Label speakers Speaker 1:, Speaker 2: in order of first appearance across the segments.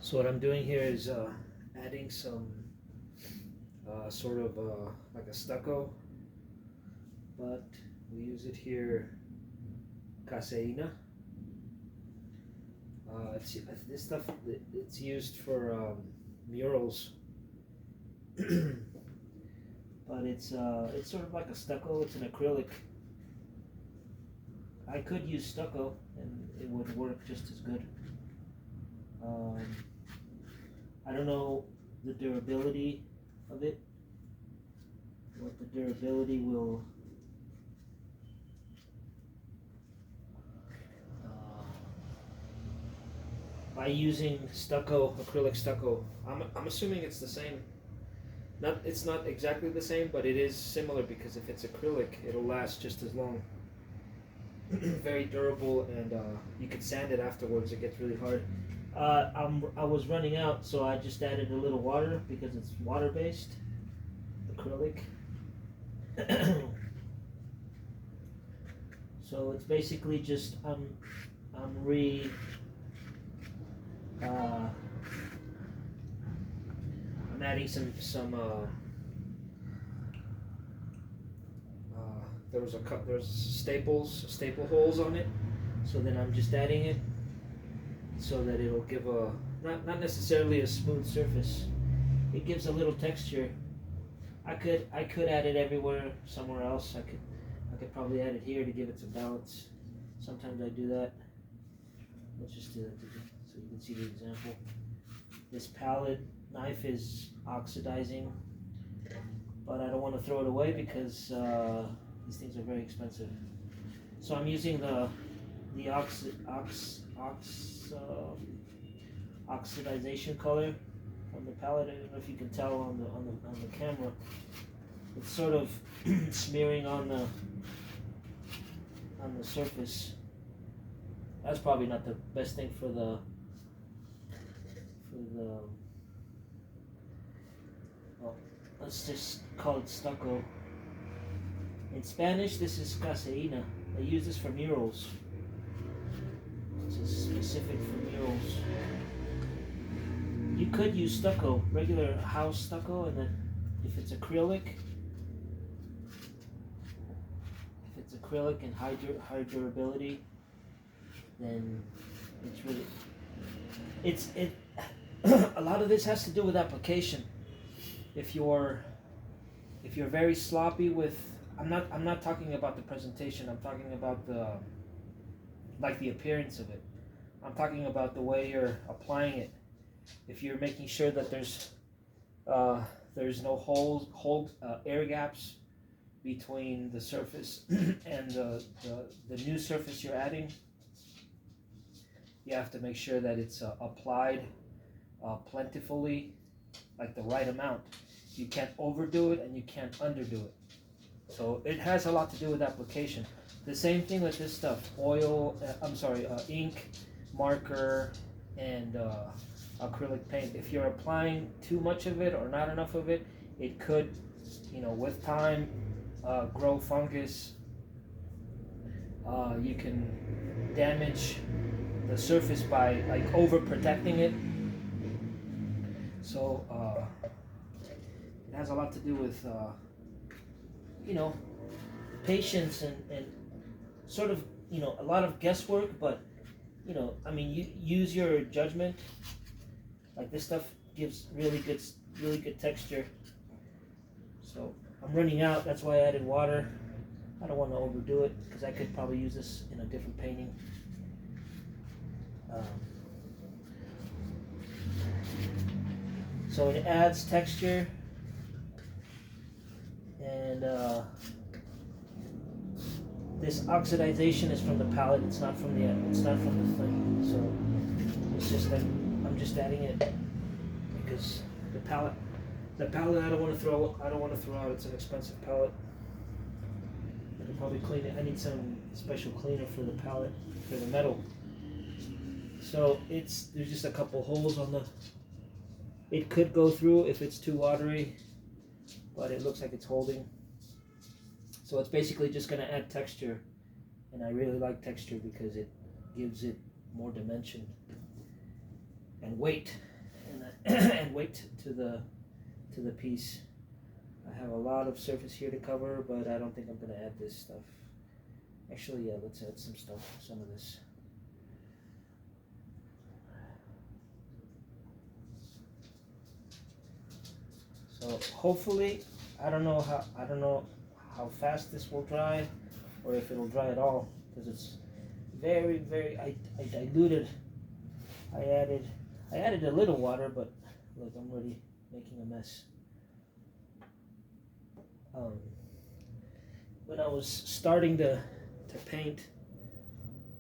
Speaker 1: So what I'm doing here is adding some sort of like a stucco, but we use it here, caseina. This stuff, it's used for murals, but it's sort of like a stucco. It's an acrylic. I could use stucco and it would work just as good. I don't know the durability of it, what the durability will by using stucco, acrylic stucco. I'm assuming it's the same. It's not exactly the same, but it is similar because if it's acrylic, it'll last just as long. Very durable, and you can sand it afterwards. It gets really hard. I was running out, so I just added a little water because it's water-based acrylic. So it's basically just I'm adding some there's staple holes on it, so then I'm just adding it so that it'll give a not necessarily a smooth surface. It gives a little texture. I could add it everywhere somewhere else. I could probably add it here to give it some balance. Sometimes I do that. Let's just do that so you can see the example. This palette knife is oxidizing, but I don't want to throw it away because these things are very expensive. So I'm using the oxidization color from the palette. I don't know if you can tell on the camera. It's sort of smearing on the surface. That's probably not the best thing for the well, let's just call it stucco. In Spanish, this is caseina. They use this for murals. This is specific for murals. You could use stucco, regular house stucco, and then if it's acrylic and high durability, then it's really a lot of this has to do with application. If you're very sloppy with, I'm not talking about the presentation. I'm talking about the appearance of it. I'm talking about the way you're applying it. If you're making sure that there's no air gaps between the surface and the new surface you're adding, you have to make sure that it's applied plentifully, like the right amount. You can't overdo it and you can't underdo it. So it has a lot to do with application. The same thing with this stuff: oil, ink, marker, and acrylic paint. If you're applying too much of it or not enough of it, it could, with time, grow fungus. You can damage the surface by like overprotecting it. So it has a lot to do with patience and sort of a lot of guesswork, but you use your judgment. Like this stuff gives really good texture. So I'm running out. That's why I added water. I don't want to overdo it because I could probably use this in a different painting. So it adds texture, and this oxidization is from the palette. It's not from the thing. So it's just that I'm just adding it because the palette I don't want to throw out. It's an expensive palette. I could probably clean it. I need some special cleaner for the palette, for the metal. So there's just a couple holes on the. It could go through if it's too watery, but it looks like it's holding. So it's basically just going to add texture, and I really like texture because it gives it more dimension and weight. and weight to the piece. I have a lot of surface here to cover, but I don't think I'm gonna add this stuff. Actually, yeah, let's add some stuff, some of this. So hopefully, I don't know how fast this will dry, or if it'll dry at all, because it's very, very. I diluted. I added a little water, but look, I'm already making a mess. When I was starting to paint,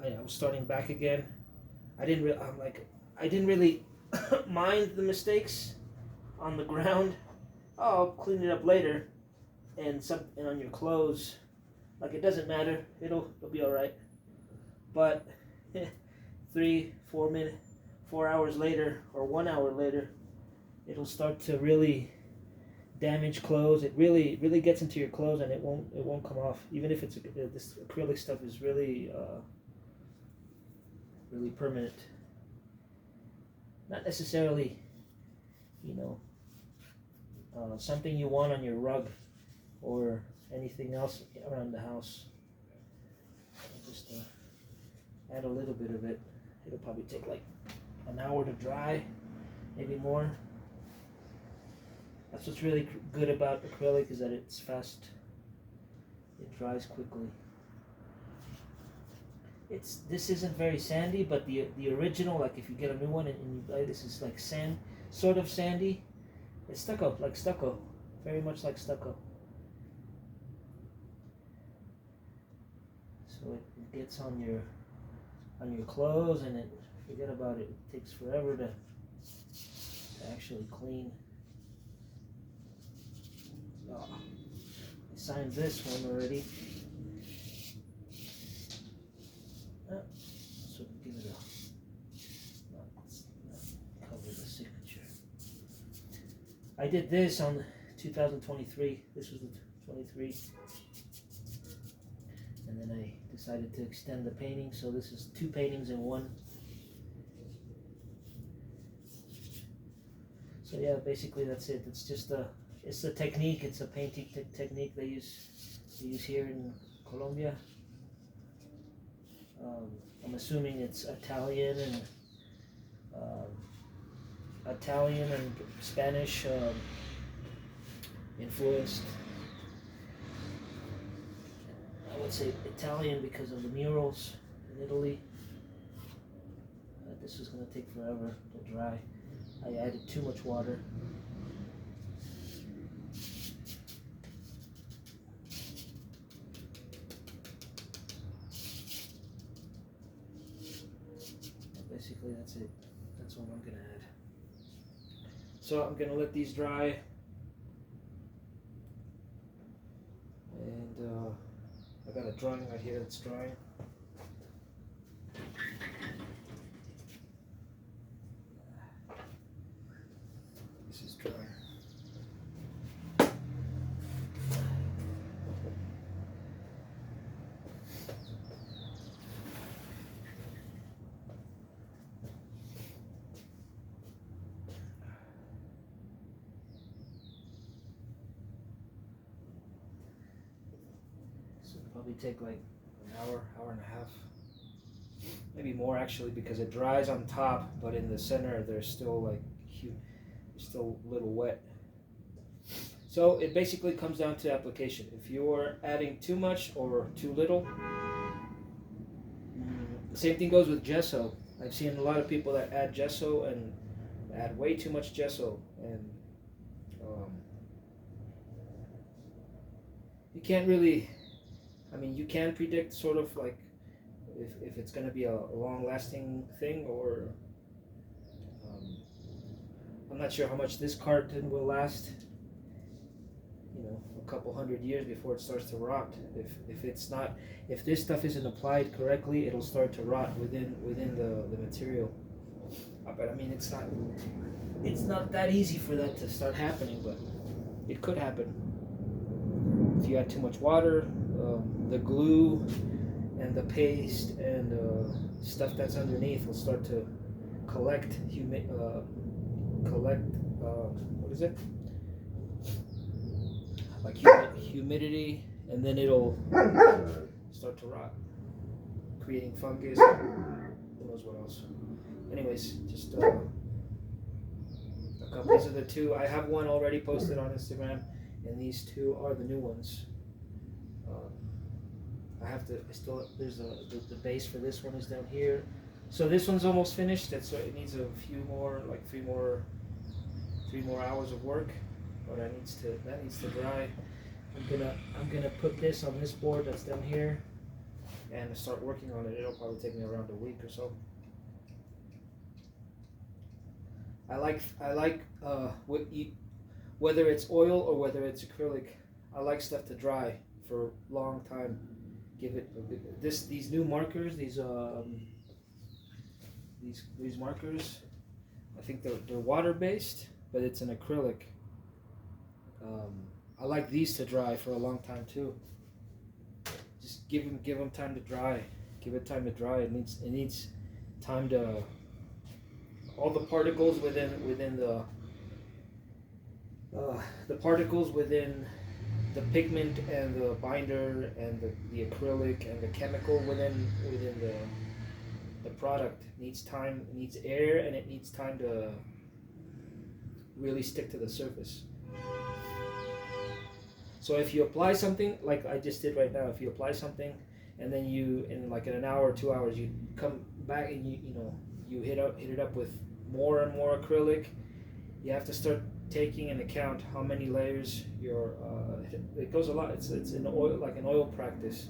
Speaker 1: I was starting back again. I didn't really mind the mistakes on the ground. Oh, I'll clean it up later, and on your clothes, like it doesn't matter. It'll be all right. But 4 hours later, or 1 hour later, it'll start to really damage clothes. It really gets into your clothes, and it won't come off. Even if it's this acrylic stuff is really permanent. Not necessarily, something you want on your rug or anything else around the house. Just add a little bit of it. It'll probably take like an hour to dry, maybe more. That's what's really good about acrylic, is that it's fast. It dries quickly. This isn't very sandy, but the original, like if you get a new one and you buy this, is like sand, sort of sandy. It's stucco, like stucco, very much like stucco. So it gets on your clothes, and forget about it. It takes forever to actually clean. Oh, I signed this one already. So give it not cover the signature. I did this on 2023. This was the 23. And then I decided to extend the painting, so this is 2 paintings in one. So yeah, basically that's it. It's just it's a technique. It's a painting technique they use here in Colombia. I'm assuming it's Italian and Spanish influenced. I would say Italian because of the murals in Italy. This is going to take forever to dry. I added too much water. Basically, that's it. That's what I'm going to add. So I'm going to let these dry. And I got a drawing right here that's drying. This is dry. Probably take like an hour and a half, maybe more actually, because it dries on top, but in the center there's still like still a little wet. So it basically comes down to application. If you're adding too much or too little, the same thing goes with gesso. I've seen a lot of people that add gesso and add way too much gesso, and you can't really. I mean, you can predict sort of like if it's going to be a long-lasting thing, or I'm not sure how much this carton will last. A couple hundred years before it starts to rot. If this stuff isn't applied correctly, it'll start to rot within the material. But I mean, it's not that easy for that to start happening, but it could happen if you add too much water. The glue and the paste and stuff that's underneath will start to collect collect what is it? Like humidity, and then it'll start to rot, creating fungus. Who knows what else? Anyways, just these are the two. I have one already posted on Instagram, and these two are the new ones. I have to. There's the base for this one is down here. So this one's almost finished. It needs a few more, like three more hours of work, but that needs to dry. I'm gonna put this on this board that's down here, and start working on it. It'll probably take me around a week or so. I like whether it's oil or whether it's acrylic. I like stuff to dry for a long time. Give it these new markers. These markers. I think they're water based, but it's an acrylic. I like these to dry for a long time too. Just give them time to dry. Give it time to dry. It needs time to. All the particles within the particles within the pigment and the binder and the acrylic and the chemical within the product needs time, it needs air, and it needs time to really stick to the surface. So if you apply something like I just did right now, if you apply something and then in an hour or 2 hours you come back and you hit it up with more and more acrylic, you have to start taking into account how many layers it goes a lot. It's an oil, like an oil practice.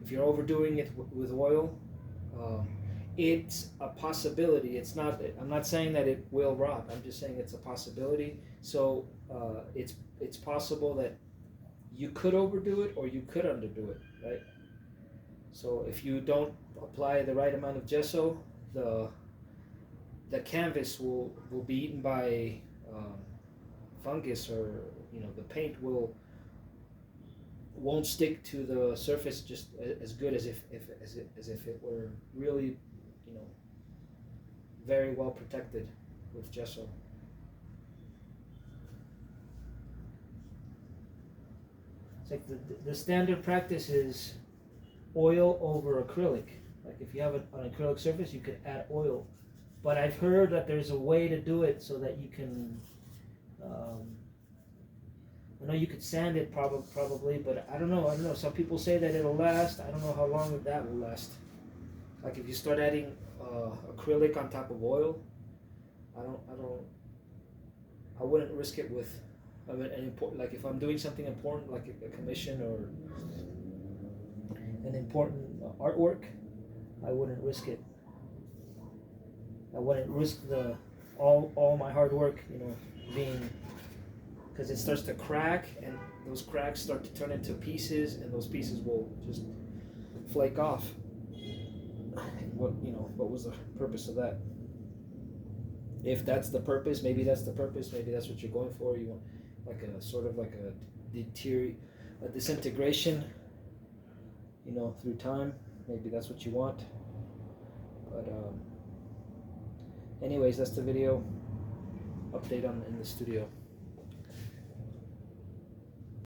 Speaker 1: If you're overdoing it with oil, it's a possibility. I'm not saying that it will rot. I'm just saying it's a possibility. So it's possible that you could overdo it or you could underdo it, right? So if you don't apply the right amount of gesso, the canvas will be eaten by fungus, or the paint won't stick to the surface just as good as if it were really very well protected with gesso. It's like the standard practice is oil over acrylic. Like if you have an acrylic surface, you could add oil. But I've heard that there's a way to do it so that you can, I know you could sand it probably, but I don't know. Some people say that it'll last. I don't know how long that will last. Like if you start adding acrylic on top of oil, I wouldn't risk it with an important, like if I'm doing something important like a commission or an important artwork, I wouldn't risk it. I wouldn't risk all my hard work, being, because it starts to crack, and those cracks start to turn into pieces, and those pieces will just flake off. What was the purpose of that? If that's the purpose, maybe that's the purpose. Maybe that's what you're going for. You want like a sort of like a disintegration, through time. Maybe that's what you want. But anyways, that's the video update in the studio.